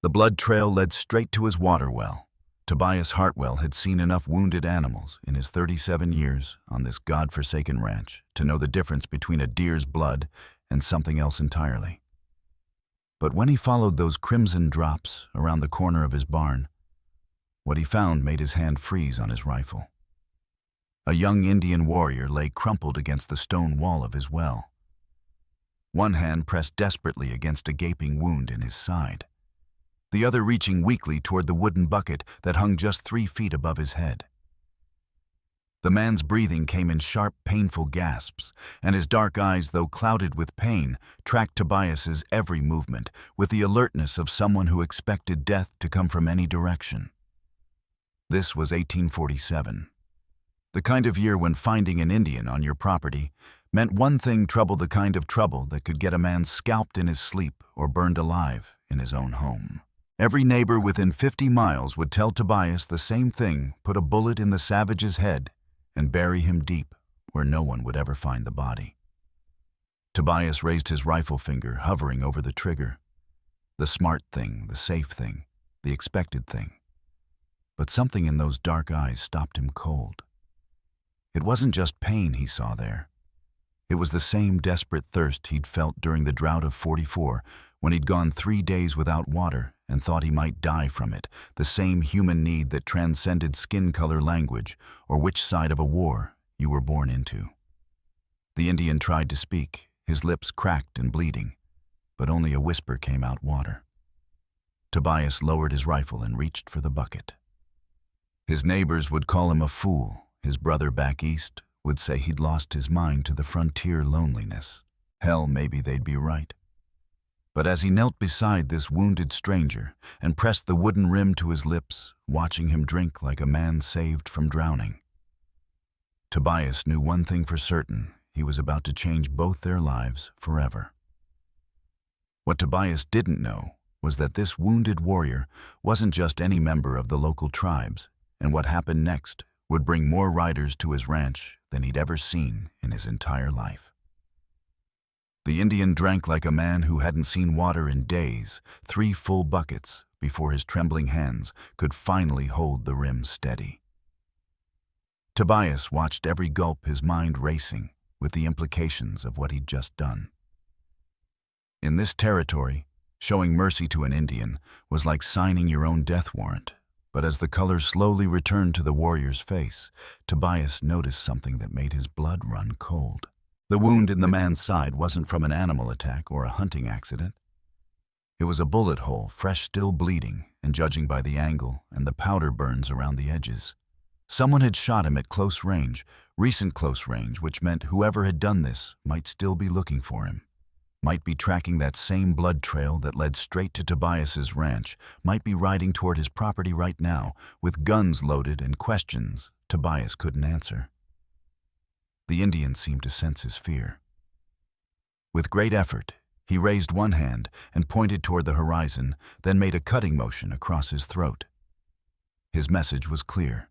The blood trail led straight to his water well. Tobias Hartwell had seen enough wounded animals in his 37 years on this God-forsaken ranch to know the difference between a deer's blood and something else entirely. But when he followed those crimson drops around the corner of his barn, what he found made his hand freeze on his rifle. A young Indian warrior lay crumpled against the stone wall of his well. One hand pressed desperately against a gaping wound in his side, the other reaching weakly toward the wooden bucket that hung just 3 feet above his head. The man's breathing came in sharp, painful gasps, and his dark eyes, though clouded with pain, tracked Tobias's every movement with the alertness of someone who expected death to come from any direction. This was 1847. The kind of year when finding an Indian on your property meant one thing: trouble, the kind of trouble that could get a man scalped in his sleep or burned alive in his own home. Every neighbor within 50 miles would tell Tobias the same thing: put a bullet in the savage's head and bury him deep where no one would ever find the body. Tobias raised his rifle finger, hovering over the trigger. The smart thing, the safe thing, the expected thing. But something in those dark eyes stopped him cold. It wasn't just pain he saw there. It was the same desperate thirst he'd felt during the drought of '44, when he'd gone 3 days without water and thought he might die from it, the same human need that transcended skin color, language, or which side of a war you were born into. The Indian tried to speak, his lips cracked and bleeding, but only a whisper came out: water. Tobias lowered his rifle and reached for the bucket. His neighbors would call him a fool. His brother back east would say he'd lost his mind to the frontier loneliness. Hell, maybe they'd be right. But as he knelt beside this wounded stranger and pressed the wooden rim to his lips, watching him drink like a man saved from drowning, Tobias knew one thing for certain: he was about to change both their lives forever. What Tobias didn't know was that this wounded warrior wasn't just any member of the local tribes, and what happened next would bring more riders to his ranch than he'd ever seen in his entire life. The Indian drank like a man who hadn't seen water in days, 3 full buckets before his trembling hands could finally hold the rim steady. Tobias watched every gulp, his mind racing with the implications of what he'd just done. In this territory, showing mercy to an Indian was like signing your own death warrant. But as the color slowly returned to the warrior's face, Tobias noticed something that made his blood run cold. The wound in the man's side wasn't from an animal attack or a hunting accident. It was a bullet hole, fresh, still bleeding, and judging by the angle and the powder burns around the edges, someone had shot him at close range, recent close range, which meant whoever had done this might still be looking for him, might be tracking that same blood trail that led straight to Tobias's ranch, might be riding toward his property right now, with guns loaded and questions Tobias couldn't answer. The Indian seemed to sense his fear. With great effort, he raised one hand and pointed toward the horizon, then made a cutting motion across his throat. His message was clear.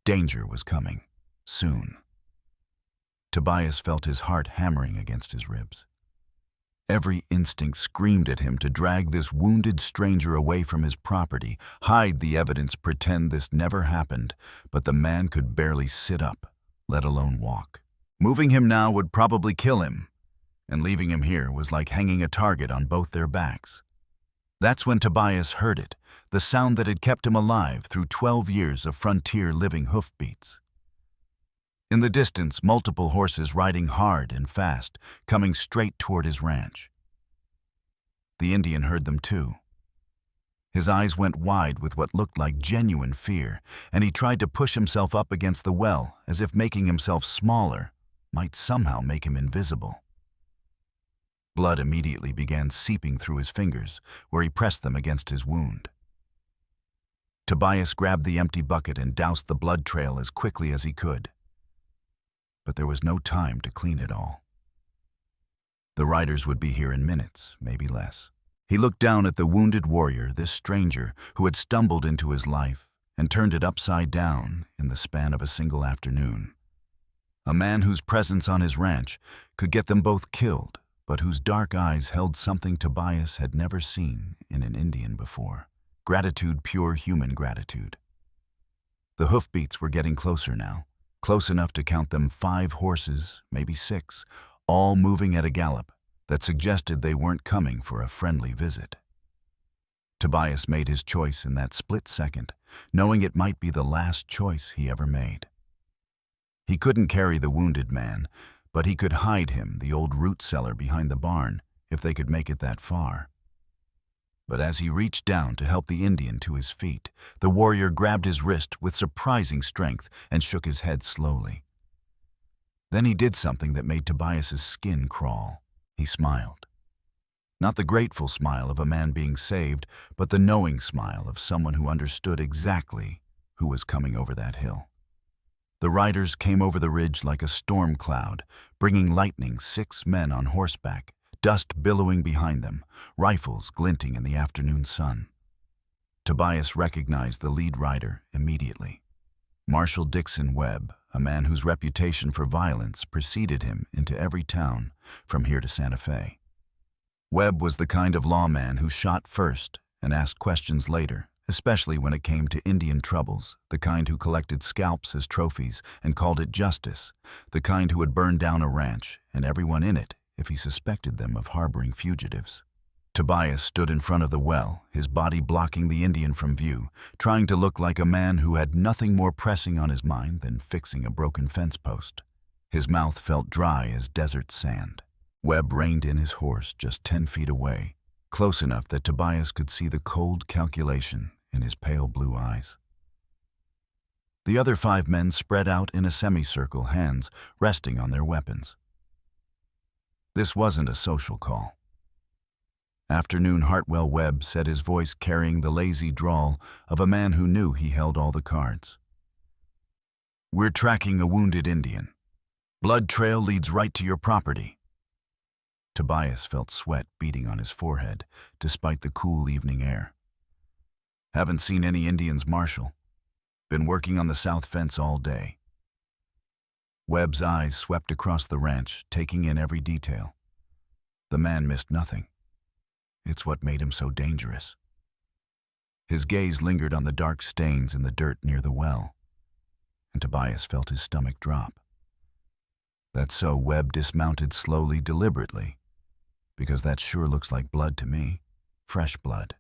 Danger was coming, soon. Tobias felt his heart hammering against his ribs. Every instinct screamed at him to drag this wounded stranger away from his property, hide the evidence, pretend this never happened, but the man could barely sit up, let alone walk. Moving him now would probably kill him, and leaving him here was like hanging a target on both their backs. That's when Tobias heard it, the sound that had kept him alive through 12 years of frontier living hoofbeats. In the distance, multiple horses riding hard and fast, coming straight toward his ranch. The Indian heard them too. His eyes went wide with what looked like genuine fear, and he tried to push himself up against the well, as if making himself smaller might somehow make him invisible. Blood immediately began seeping through his fingers, where he pressed them against his wound. Tobias grabbed the empty bucket and doused the blood trail as quickly as he could. But there was no time to clean it all. The riders would be here in minutes, maybe less. He looked down at the wounded warrior, this stranger who had stumbled into his life and turned it upside down in the span of a single afternoon. A man whose presence on his ranch could get them both killed, but whose dark eyes held something Tobias had never seen in an Indian before. Gratitude, pure human gratitude. The hoofbeats were getting closer now, close enough to count them 5 horses, maybe 6, all moving at a gallop that suggested they weren't coming for a friendly visit. Tobias made his choice in that split second, knowing it might be the last choice he ever made. He couldn't carry the wounded man, but he could hide him, the old root cellar behind the barn, if they could make it that far. But as he reached down to help the Indian to his feet, the warrior grabbed his wrist with surprising strength and shook his head slowly. Then he did something that made Tobias's skin crawl. He smiled. Not the grateful smile of a man being saved, but the knowing smile of someone who understood exactly who was coming over that hill. The riders came over the ridge like a storm cloud, bringing lightning, 6 men on horseback, dust billowing behind them, rifles glinting in the afternoon sun. Tobias recognized the lead rider immediately. Marshal Dixon Webb, a man whose reputation for violence preceded him into every town from here to Santa Fe. Webb was the kind of lawman who shot first and asked questions later, especially when it came to Indian troubles, the kind who collected scalps as trophies and called it justice, the kind who would burn down a ranch and everyone in it if he suspected them of harboring fugitives. Tobias stood in front of the well, his body blocking the Indian from view, trying to look like a man who had nothing more pressing on his mind than fixing a broken fence post. His mouth felt dry as desert sand. Webb reined in his horse just 10 feet away, close enough that Tobias could see the cold calculation in his pale blue eyes. The other 5 men spread out in a semicircle, hands resting on their weapons. This wasn't a social call. Afternoon Hartwell Webb said, his voice carrying the lazy drawl of a man who knew he held all the cards. "We're tracking a wounded Indian. Blood trail leads right to your property." Tobias felt sweat beating on his forehead, despite the cool evening air. "Haven't seen any Indians, Marshal. Been working on the south fence all day." Webb's eyes swept across the ranch, taking in every detail. The man missed nothing. It's what made him so dangerous. His gaze lingered on the dark stains in the dirt near the well, and Tobias felt his stomach drop. That's so Webb dismounted slowly, deliberately, because that sure looks like blood to me, fresh blood.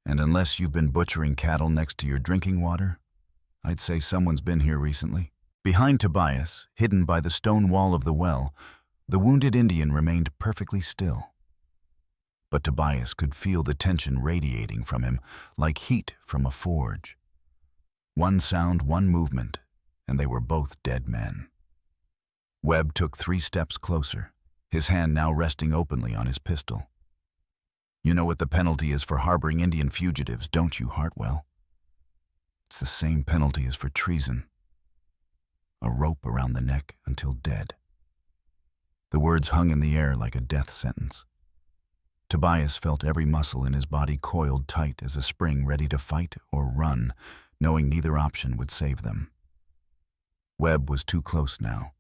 And unless you've been butchering cattle next to your drinking water, I'd say someone's been here recently. Behind Tobias, hidden by the stone wall of the well, the wounded Indian remained perfectly still. But Tobias could feel the tension radiating from him like heat from a forge. One sound, one movement, and they were both dead men. Webb took 3 steps closer, his hand now resting openly on his pistol. "You know what the penalty is for harboring Indian fugitives, don't you, Hartwell? It's the same penalty as for treason. A rope around the neck until dead." The words hung in the air like a death sentence. Tobias felt every muscle in his body coiled tight as a spring, ready to fight or run, knowing neither option would save them. Webb was too close now.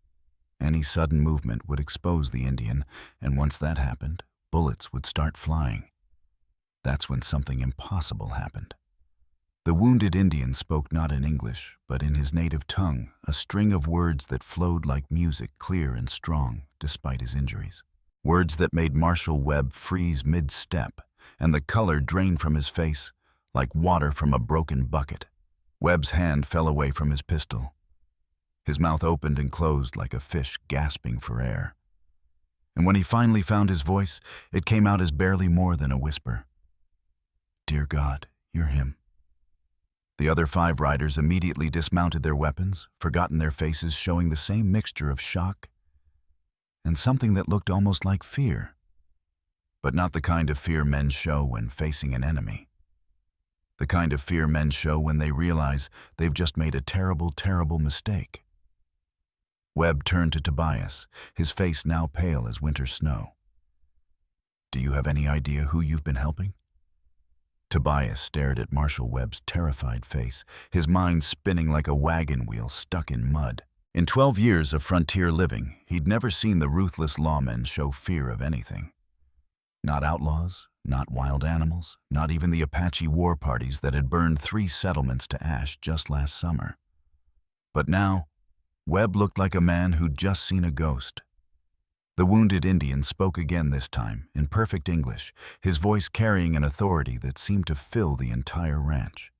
Any sudden movement would expose the Indian, and once that happened, bullets would start flying. That's when something impossible happened. The wounded Indian spoke not in English, but in his native tongue, a string of words that flowed like music, clear and strong, despite his injuries. Words that made Marshal Webb freeze mid-step, and the color drain from his face like water from a broken bucket. Webb's hand fell away from his pistol. His mouth opened and closed like a fish gasping for air. And when he finally found his voice, it came out as barely more than a whisper. "Dear God, you're him." The other 5 riders immediately dismounted their weapons, forgotten their faces, showing the same mixture of shock and something that looked almost like fear. But not the kind of fear men show when facing an enemy. The kind of fear men show when they realize they've just made a terrible, terrible mistake. Webb turned to Tobias, his face now pale as winter snow. "Do you have any idea who you've been helping?" Tobias stared at Marshal Webb's terrified face, his mind spinning like a wagon wheel stuck in mud. In 12 years of frontier living, he'd never seen the ruthless lawmen show fear of anything. Not outlaws, not wild animals, not even the Apache war parties that had burned 3 settlements to ash just last summer. But now, Webb looked like a man who'd just seen a ghost. The wounded Indian spoke again this time, in perfect English, his voice carrying an authority that seemed to fill the entire ranch.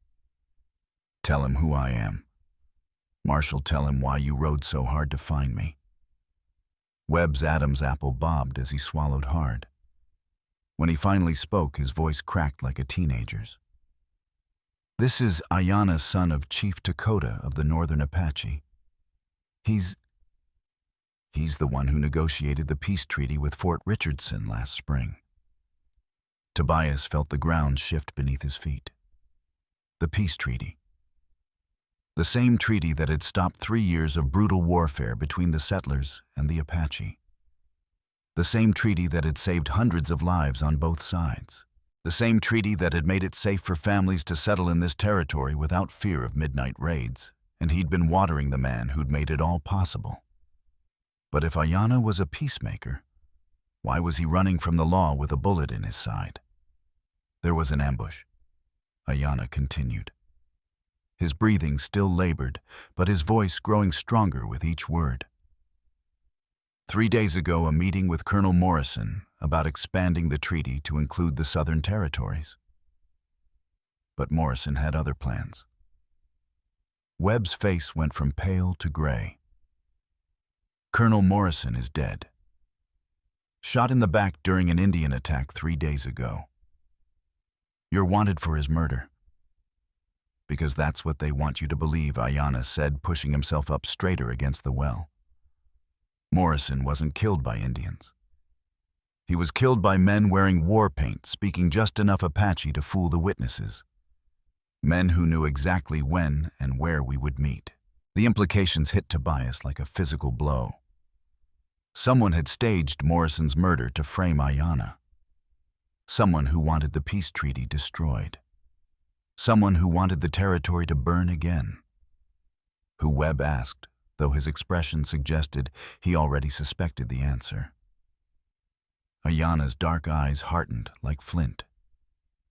"Tell him who I am. Marshal, tell him why you rode so hard to find me." Webb's Adam's apple bobbed as he swallowed hard. When he finally spoke, his voice cracked like a teenager's. "This is Ayanna, son of Chief Dakota of the Northern Apache. He's the one who negotiated the peace treaty with Fort Richardson last spring." Tobias felt the ground shift beneath his feet. The peace treaty. The same treaty that had stopped 3 years of brutal warfare between the settlers and the Apache. The same treaty that had saved hundreds of lives on both sides. The same treaty that had made it safe for families to settle in this territory without fear of midnight raids, and he'd been watering the man who'd made it all possible. But if Ayanna was a peacemaker, why was he running from the law with a bullet in his side? There was an ambush. Ayanna continued. His breathing still labored, but his voice growing stronger with each word. 3 days ago, a meeting with Colonel Morrison about expanding the treaty to include the Southern Territories. But Morrison had other plans. Webb's face went from pale to gray. "Colonel Morrison is dead. Shot in the back during an Indian attack 3 days ago. You're wanted for his murder." "Because that's what they want you to believe," Ayanna said, pushing himself up straighter against the well. "Morrison wasn't killed by Indians. He was killed by men wearing war paint, speaking just enough Apache to fool the witnesses. Men who knew exactly when and where we would meet." The implications hit Tobias like a physical blow. Someone had staged Morrison's murder to frame Ayanna. Someone who wanted the peace treaty destroyed. Someone who wanted the territory to burn again. Who, Webb asked, though his expression suggested he already suspected the answer. Ayanna's dark eyes hardened like flint.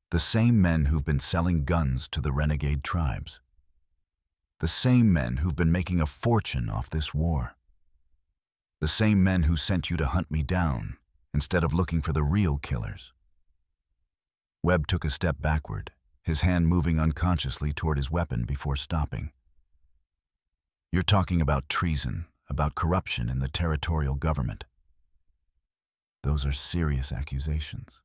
The same men who've been selling guns to the renegade tribes. The same men who've been making a fortune off this war. The same men who sent you to hunt me down instead of looking for the real killers. Webb took a step backward, his hand moving unconsciously toward his weapon before stopping. "You're talking about treason, about corruption in the territorial government. Those are serious accusations.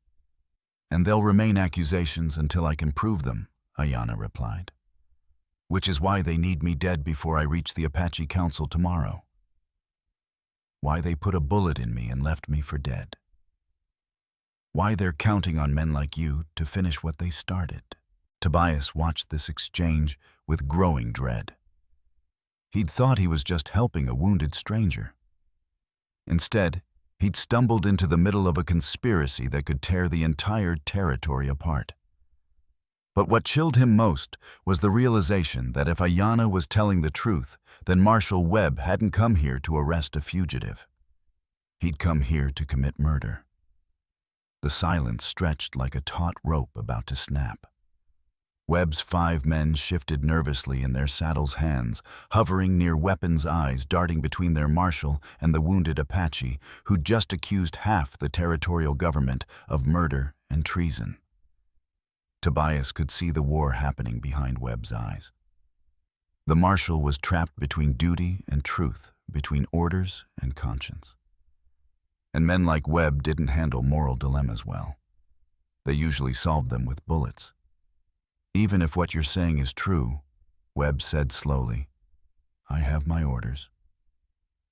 And they'll remain accusations until I can prove them," Ayanna replied. "Which is why they need me dead before I reach the Apache Council tomorrow. Why they put a bullet in me and left me for dead. Why they're counting on men like you to finish what they started." Tobias watched this exchange with growing dread. He'd thought he was just helping a wounded stranger. Instead, he'd stumbled into the middle of a conspiracy that could tear the entire territory apart. But what chilled him most was the realization that if Ayanna was telling the truth, then Marshal Webb hadn't come here to arrest a fugitive. He'd come here to commit murder. The silence stretched like a taut rope about to snap. Webb's 5 men shifted nervously in their saddles' hands, hovering near weapons' eyes darting between their marshal and the wounded Apache, who'd just accused half the territorial government of murder and treason. Tobias could see the war happening behind Webb's eyes. The marshal was trapped between duty and truth, between orders and conscience. And men like Webb didn't handle moral dilemmas well. They usually solved them with bullets. "Even if what you're saying is true," Webb said slowly, "I have my orders.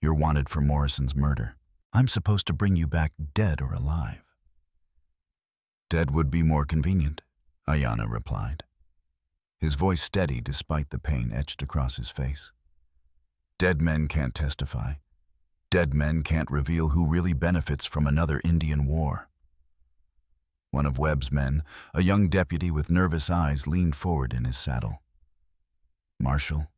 You're wanted for Morrison's murder. I'm supposed to bring you back dead or alive." "Dead would be more convenient," Ayanna replied. His voice steady despite the pain etched across his face. "Dead men can't testify. Dead men can't reveal who really benefits from another Indian war." One of Webb's men, a young deputy with nervous eyes, leaned forward in his saddle. "Marshal,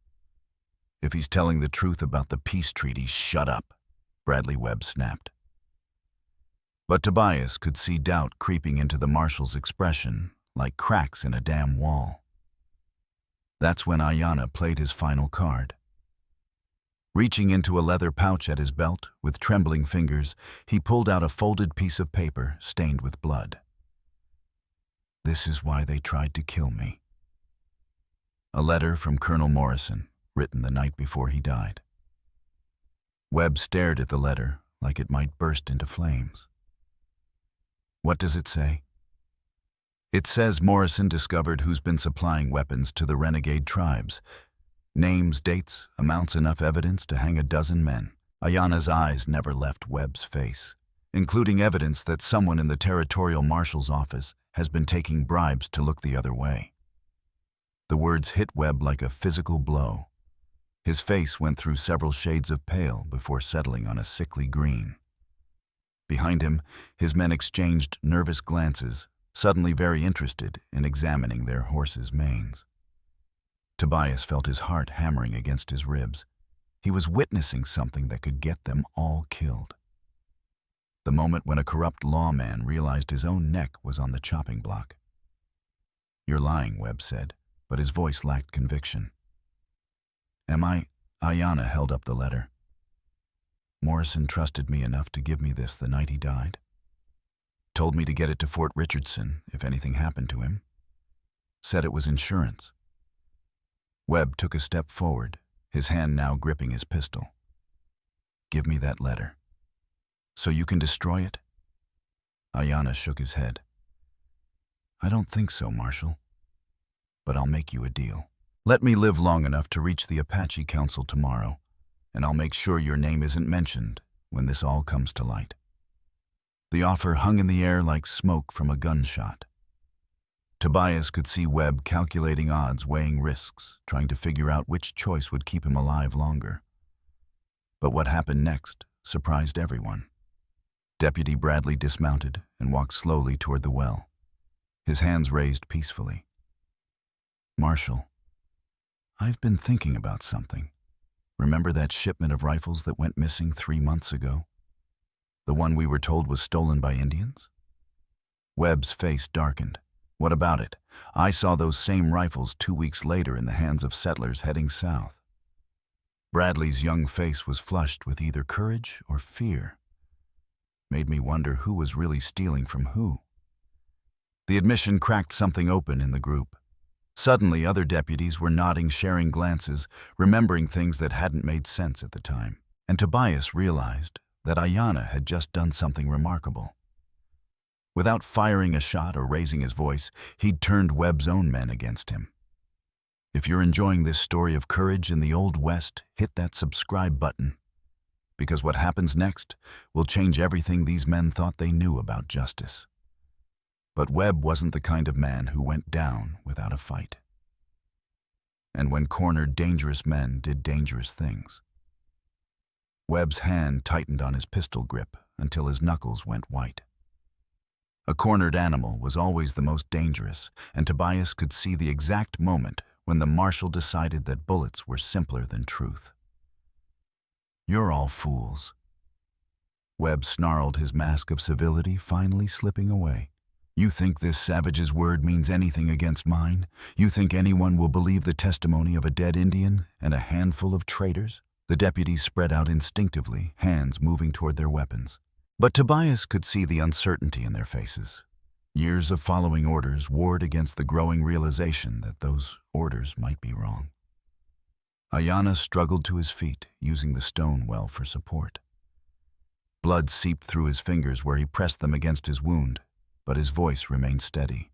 If he's telling the truth about the peace treaty, shut up, Bradley Webb snapped. But Tobias could see doubt creeping into the marshal's expression, like cracks in a damn wall. That's when Ayanna played his final card. Reaching into a leather pouch at his belt, with trembling fingers, he pulled out a folded piece of paper stained with blood. This is why they tried to kill me. A letter from Colonel Morrison, written the night before he died. Webb stared at the letter like it might burst into flames. What does it say? It says Morrison discovered who's been supplying weapons to the renegade tribes. Names, dates, amounts, enough evidence to hang a dozen men. Ayanna's eyes never left Webb's face, including evidence that someone in the territorial marshal's office has been taking bribes to look the other way. The words hit Webb like a physical blow. His face went through several shades of pale before settling on a sickly green. Behind him, his men exchanged nervous glances, suddenly very interested in examining their horses' manes. Tobias felt his heart hammering against his ribs. He was witnessing something that could get them all killed. The moment when a corrupt lawman realized his own neck was on the chopping block. "You're lying," Webb said, but his voice lacked conviction. "Am I?" Ayanna held up the letter. "Morrison trusted me enough to give me this the night he died. Told me to get it to Fort Richardson if anything happened to him. Said it was insurance." Webb took a step forward, his hand now gripping his pistol. "Give me that letter. So you can destroy it?" Ayanna shook his head. "I don't think so, Marshal. But I'll make you a deal. Let me live long enough to reach the Apache Council tomorrow, and I'll make sure your name isn't mentioned when this all comes to light." The offer hung in the air like smoke from a gunshot. Tobias could see Webb calculating odds, weighing risks, trying to figure out which choice would keep him alive longer. But what happened next surprised everyone. Deputy Bradley dismounted and walked slowly toward the well, his hands raised peacefully. "Marshal, I've been thinking about something. Remember that shipment of rifles that went missing 3 months ago? The one we were told was stolen by Indians?" Webb's face darkened. "What about it? I saw those same rifles 2 weeks later in the hands of settlers heading south." Bradley's young face was flushed with either courage or fear. Made me wonder who was really stealing from who. The admission cracked something open in the group. Suddenly, other deputies were nodding, sharing glances, remembering things that hadn't made sense at the time. And Tobias realized that Ayanna had just done something remarkable. Without firing a shot or raising his voice, he'd turned Webb's own men against him. If you're enjoying this story of courage in the Old West, hit that subscribe button. Because what happens next will change everything these men thought they knew about justice. But Webb wasn't the kind of man who went down without a fight. And when cornered, dangerous men did dangerous things. Webb's hand tightened on his pistol grip until his knuckles went white. A cornered animal was always the most dangerous, and Tobias could see the exact moment when the marshal decided that bullets were simpler than truth. "You're all fools." Webb snarled, his mask of civility finally slipping away. "You think this savage's word means anything against mine? You think anyone will believe the testimony of a dead Indian and a handful of traitors?" The deputies spread out instinctively, hands moving toward their weapons. But Tobias could see the uncertainty in their faces. Years of following orders warred against the growing realization that those orders might be wrong. Ayanna struggled to his feet, using the stone well for support. Blood seeped through his fingers where he pressed them against his wound, but his voice remained steady.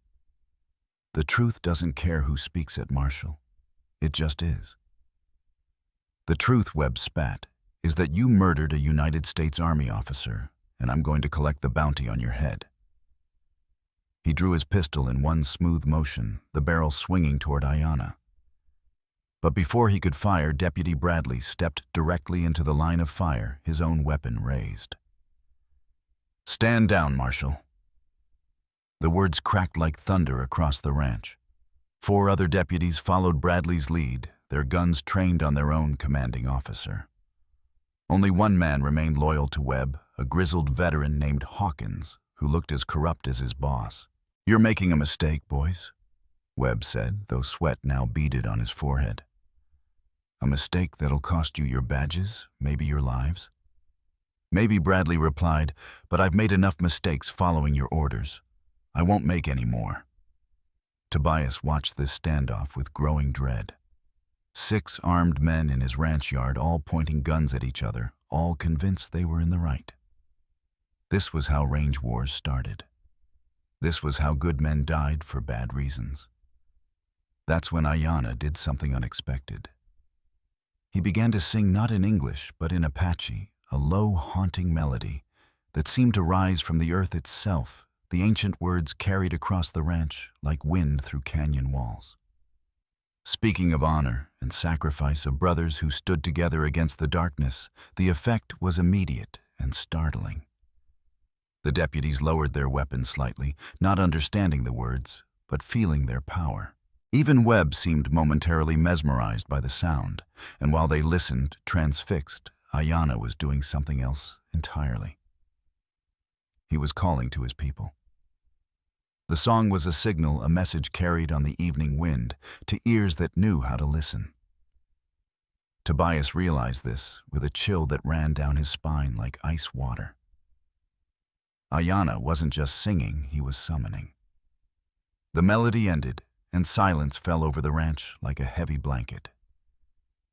"The truth doesn't care who speaks it, Marshal. It just is. The truth," Webb spat, "is that you murdered a United States Army officer, and I'm going to collect the bounty on your head." He drew his pistol in one smooth motion, the barrel swinging toward Ayanna. But before he could fire, Deputy Bradley stepped directly into the line of fire, his own weapon raised. "Stand down, Marshal." The words cracked like thunder across the ranch. 4 other deputies followed Bradley's lead, their guns trained on their own commanding officer. Only one man remained loyal to Webb, a grizzled veteran named Hawkins, who looked as corrupt as his boss. "You're making a mistake, boys," Webb said, though sweat now beaded on his forehead. "A mistake that'll cost you your badges, maybe your lives?" "Maybe," Bradley replied, "but I've made enough mistakes following your orders. I won't make any more." Tobias watched this standoff with growing dread. 6 armed men in his ranch yard, all pointing guns at each other, all convinced they were in the right. This was how range wars started. This was how good men died for bad reasons. That's when Ayanna did something unexpected. He began to sing not in English, but in Apache, a low, haunting melody that seemed to rise from the earth itself, the ancient words carried across the ranch like wind through canyon walls. Speaking of honor and sacrifice of brothers who stood together against the darkness, the effect was immediate and startling. The deputies lowered their weapons slightly, not understanding the words, but feeling their power. Even Webb seemed momentarily mesmerized by the sound, and while they listened, transfixed, Ayanna was doing something else entirely. He was calling to his people. The song was a signal, a message carried on the evening wind to ears that knew how to listen. Tobias realized this with a chill that ran down his spine like ice water. Ayanna wasn't just singing, he was summoning. The melody ended, and silence fell over the ranch like a heavy blanket.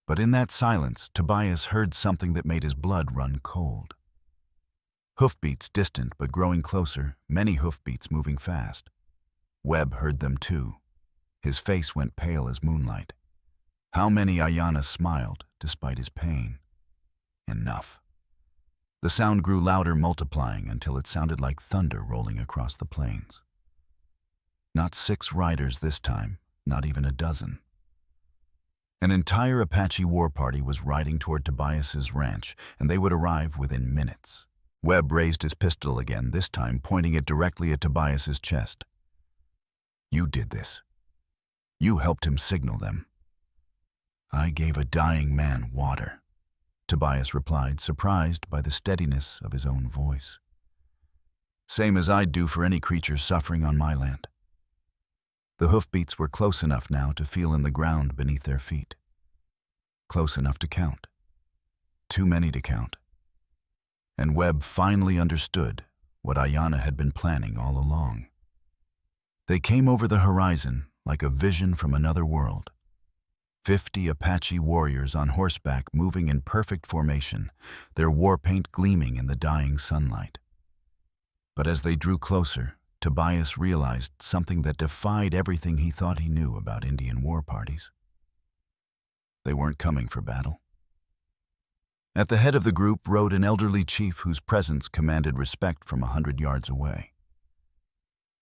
But in that silence, Tobias heard something that made his blood run cold. Hoofbeats distant but growing closer, many hoofbeats moving fast. Webb heard them too. His face went pale as moonlight. How many Ayanna smiled, despite his pain. Enough. The sound grew louder, multiplying until it sounded like thunder rolling across the plains. Not 6 riders this time, not even a dozen. An entire Apache war party was riding toward Tobias's ranch, and they would arrive within minutes. Webb raised his pistol again, this time pointing it directly at Tobias's chest. "You did this. You helped him signal them." "I gave a dying man water," Tobias replied, surprised by the steadiness of his own voice. "Same as I'd do for any creature suffering on my land." The hoofbeats were close enough now to feel in the ground beneath their feet. Close enough to count. Too many to count. And Webb finally understood what Ayanna had been planning all along. They came over the horizon like a vision from another world. 50 Apache warriors on horseback moving in perfect formation, their war paint gleaming in the dying sunlight. But as they drew closer, Tobias realized something that defied everything he thought he knew about Indian war parties. They weren't coming for battle. At the head of the group rode an elderly chief whose presence commanded respect from 100 yards away.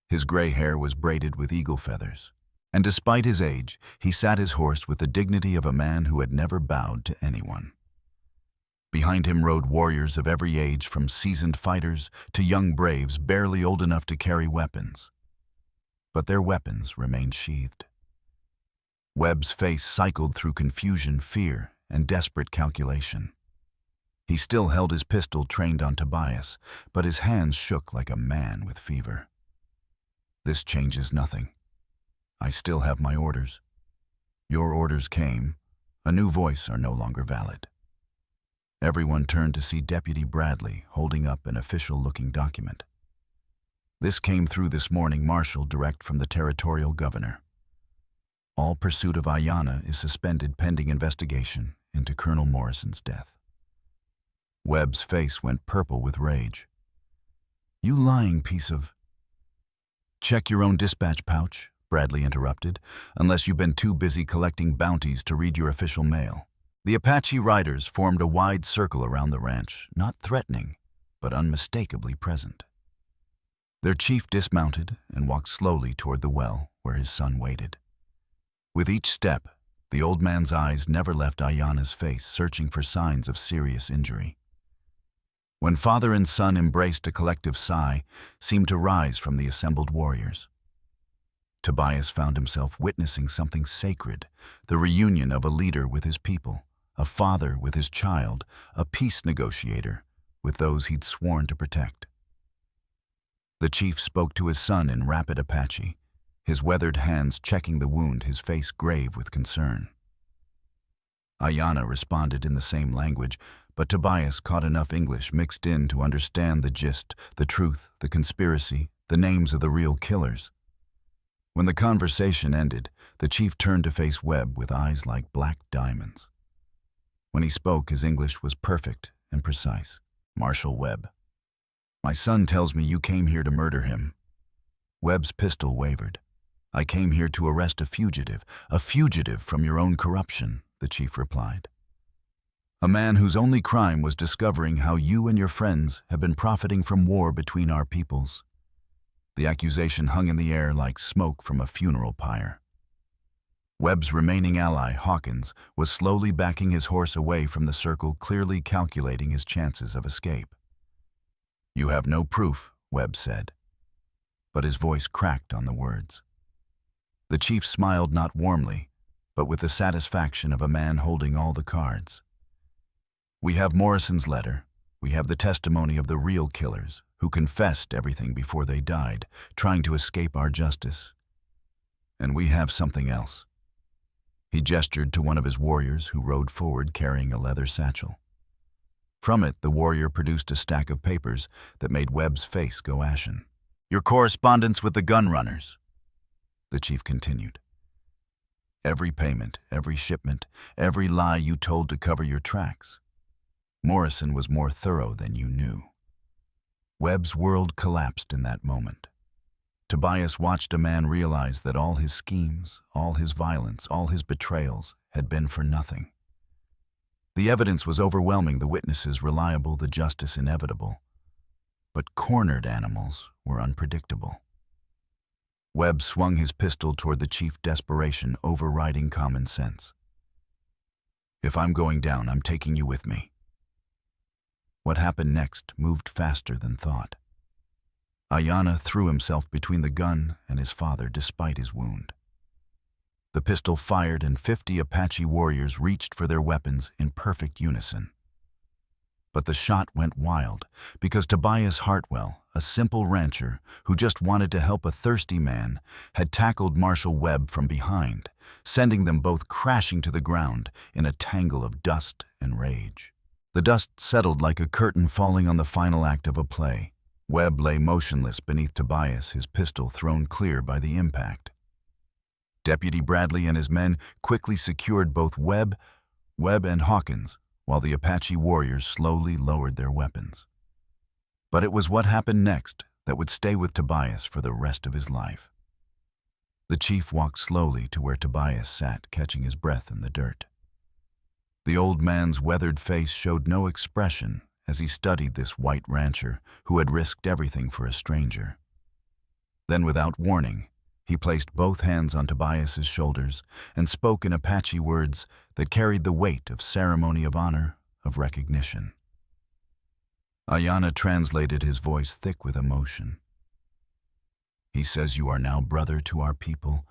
His gray hair was braided with eagle feathers, and despite his age, he sat his horse with the dignity of a man who had never bowed to anyone. Behind him rode warriors of every age, from seasoned fighters to young braves barely old enough to carry weapons. But their weapons remained sheathed. Webb's face cycled through confusion, fear, and desperate calculation. He still held his pistol trained on Tobias, but his hands shook like a man with fever. "This changes nothing. I still have my orders. Your orders came. A new voice are no longer valid." Everyone turned to see Deputy Bradley holding up an official-looking document. "This came through this morning, Marshal, direct from the territorial governor. All pursuit of Ayanna is suspended pending investigation into Colonel Morrison's death." Webb's face went purple with rage. "You lying piece of—" "Check your own dispatch pouch," Bradley interrupted, "unless you've been too busy collecting bounties to read your official mail." The Apache riders formed a wide circle around the ranch, not threatening, but unmistakably present. Their chief dismounted and walked slowly toward the well where his son waited. With each step, the old man's eyes never left Ayanna's face, searching for signs of serious injury. When father and son embraced, a collective sigh seemed to rise from the assembled warriors. Tobias found himself witnessing something sacred, the reunion of a leader with his people, a father with his child, a peace negotiator with those he'd sworn to protect. The chief spoke to his son in rapid Apache, his weathered hands checking the wound, his face grave with concern. Ayanna responded in the same language, but Tobias caught enough English mixed in to understand the gist, the truth, the conspiracy, the names of the real killers. When the conversation ended, the chief turned to face Webb with eyes like black diamonds. When he spoke, his English was perfect and precise. Marshal Webb. My son tells me you came here to murder him. Webb's pistol wavered. I came here to arrest a fugitive from your own corruption, the chief replied. A man whose only crime was discovering how you and your friends have been profiting from war between our peoples. The accusation hung in the air like smoke from a funeral pyre. Webb's remaining ally, Hawkins, was slowly backing his horse away from the circle, clearly calculating his chances of escape. You have no proof, Webb said. But his voice cracked on the words. The chief smiled not warmly, but with the satisfaction of a man holding all the cards. We have Morrison's letter. We have the testimony of the real killers, who confessed everything before they died, trying to escape our justice. And we have something else. He gestured to one of his warriors who rode forward carrying a leather satchel. From it, the warrior produced a stack of papers that made Webb's face go ashen. Your correspondence with the gun runners, the chief continued. Every payment, every shipment, every lie you told to cover your tracks. Morrison was more thorough than you knew. Webb's world collapsed in that moment. Tobias watched a man realize that all his schemes, all his violence, all his betrayals had been for nothing. The evidence was overwhelming, the witnesses reliable, the justice inevitable. But cornered animals were unpredictable. Webb swung his pistol toward the chief, desperation overriding common sense. If I'm going down, I'm taking you with me. What happened next moved faster than thought. Ayanna threw himself between the gun and his father despite his wound. The pistol fired and 50 Apache warriors reached for their weapons in perfect unison. But the shot went wild because Tobias Hartwell, a simple rancher who just wanted to help a thirsty man, had tackled Marshal Webb from behind, sending them both crashing to the ground in a tangle of dust and rage. The dust settled like a curtain falling on the final act of a play. Webb lay motionless beneath Tobias, his pistol thrown clear by the impact. Deputy Bradley and his men quickly secured both Webb and Hawkins, while the Apache warriors slowly lowered their weapons. But it was what happened next that would stay with Tobias for the rest of his life. The chief walked slowly to where Tobias sat, catching his breath in the dirt. The old man's weathered face showed no expression as he studied this white rancher who had risked everything for a stranger. Then, without warning, he placed both hands on Tobias's shoulders and spoke in Apache words that carried the weight of ceremony of honor, of recognition. Ayanna translated his voice thick with emotion. He says you are now brother to our people,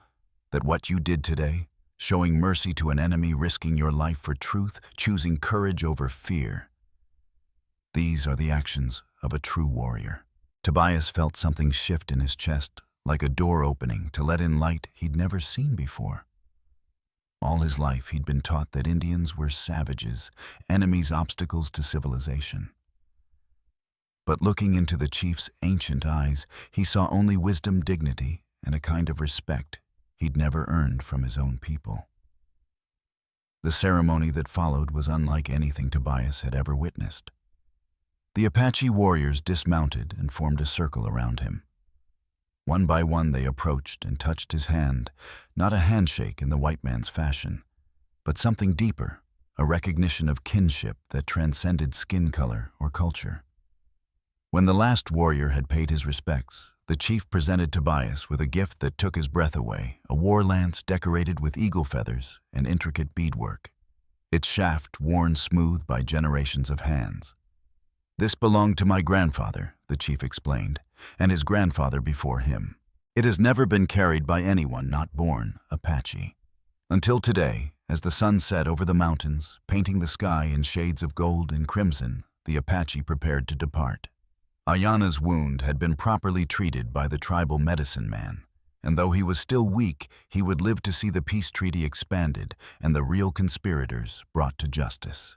that what you did today, showing mercy to an enemy, risking your life for truth, choosing courage over fear, these are the actions of a true warrior. Tobias felt something shift in his chest, like a door opening to let in light he'd never seen before. All his life he'd been taught that Indians were savages, enemies, obstacles to civilization. But looking into the chief's ancient eyes, he saw only wisdom, dignity, and a kind of respect he'd never earned from his own people. The ceremony that followed was unlike anything Tobias had ever witnessed. The Apache warriors dismounted and formed a circle around him. One by one they approached and touched his hand, not a handshake in the white man's fashion, but something deeper, a recognition of kinship that transcended skin color or culture. When the last warrior had paid his respects, the chief presented Tobias with a gift that took his breath away, a war lance decorated with eagle feathers and intricate beadwork, its shaft worn smooth by generations of hands. This belonged to my grandfather, the chief explained, and his grandfather before him. It has never been carried by anyone not born Apache. Until today, as the sun set over the mountains, painting the sky in shades of gold and crimson, the Apache prepared to depart. Ayana's wound had been properly treated by the tribal medicine man, and though he was still weak, he would live to see the peace treaty expanded and the real conspirators brought to justice.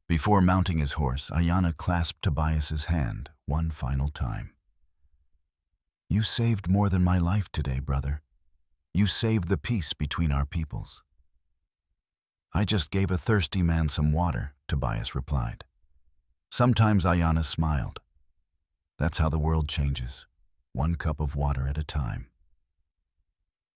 Before mounting his horse, Ayana clasped Tobias's hand one final time. "You saved more than my life today, brother. You saved the peace between our peoples." "I just gave a thirsty man some water," Tobias replied. Sometimes Ayana smiled. That's how the world changes, one cup of water at a time.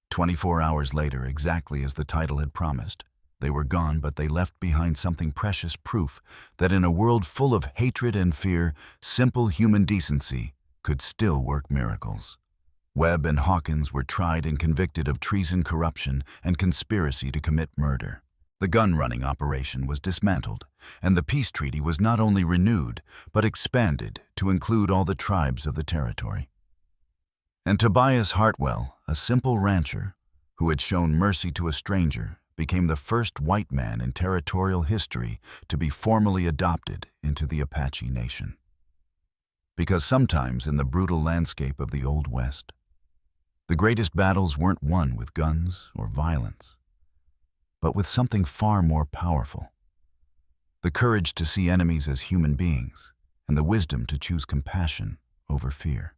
24 hours later, exactly as the title had promised, they were gone, but they left behind something precious, proof that in a world full of hatred and fear, simple human decency could still work miracles. Webb and Hawkins were tried and convicted of treason, corruption, and conspiracy to commit murder. The gun-running operation was dismantled, and the peace treaty was not only renewed, but expanded to include all the tribes of the territory. And Tobias Hartwell, a simple rancher who had shown mercy to a stranger, became the first white man in territorial history to be formally adopted into the Apache Nation. Because sometimes in the brutal landscape of the Old West, the greatest battles weren't won with guns or violence, but with something far more powerful: the courage to see enemies as human beings and the wisdom to choose compassion over fear.